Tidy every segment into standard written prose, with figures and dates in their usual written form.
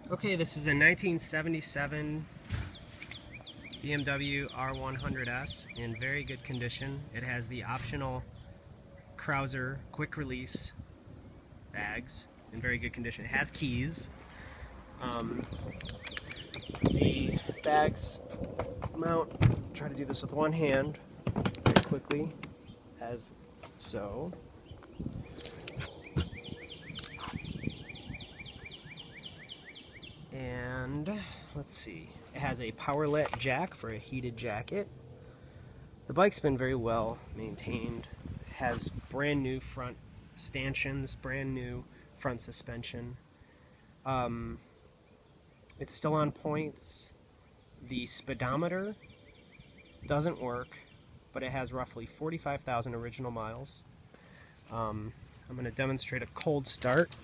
Okay, this is a 1977 BMW R100S in very good condition. It has the optional Krauser quick release bags in very good condition. It has keys. The bags mount, try to do this with one hand very quickly, as so. And let's see, it has a powerlet jack for a heated jacket. The bike's been very well maintained. It has brand new front stanchions, brand new front suspension. It's still on points. The speedometer doesn't work, but it has roughly 45,000 original miles. I'm going to demonstrate a cold start.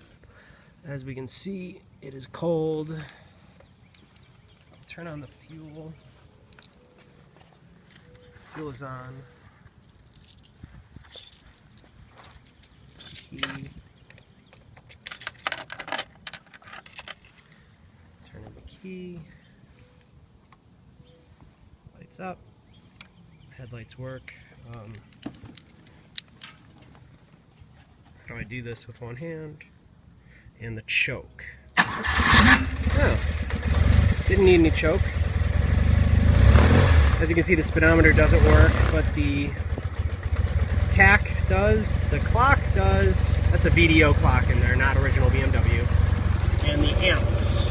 As we can see, it is cold. Turn on the fuel. Fuel is on. Key. Turn on the key. Lights up. Headlights work. How do I do this with one hand? And the choke. Oh, didn't need any choke. As you can see, the speedometer doesn't work, but the tach does, the clock does. That's a VDO clock in there, not original BMW. And the amps.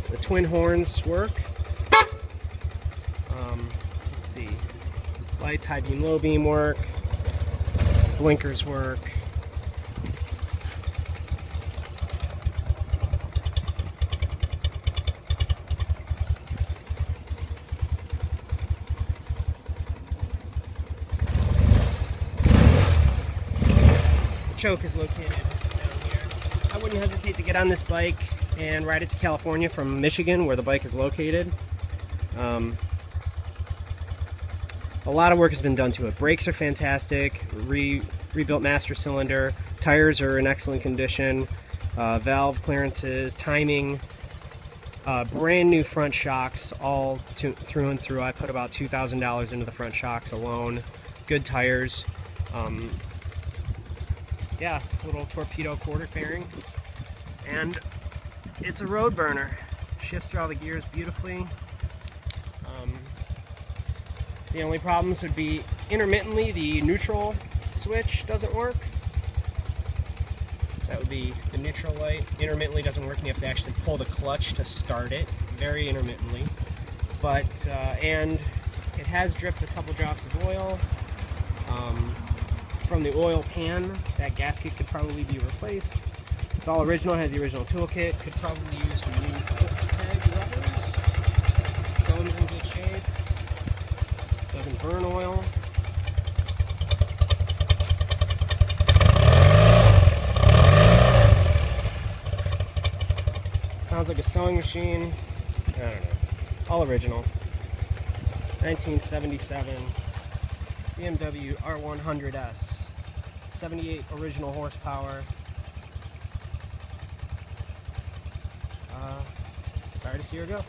The twin horns work. Let's see. Lights, high beam, low beam work. Blinkers work. The choke is located down here. I wouldn't hesitate to get on this bike and ride it to California from Michigan, where the bike is located. A lot of work has been done to it. Brakes are fantastic, rebuilt master cylinder, tires are in excellent condition, valve clearances, timing, brand new front shocks, all through and through. I put about $2,000 into the front shocks alone. Good tires. Yeah, little torpedo quarter fairing. And it's a road burner. Shifts through all the gears beautifully. The only problems would be intermittently the neutral switch doesn't work. That would be the neutral light. Intermittently doesn't work and you have to actually pull the clutch to start it, very intermittently. But, and it has dripped a couple drops of oil. From the oil pan, that gasket could probably be replaced. It's all original, has the original toolkit, could probably use some new foot peg rubbers. Phone's in good shape. Doesn't burn oil. Sounds like a sewing machine. I don't know. All original. 1977 BMW R100S. 78 original horsepower. Sorry to see her go.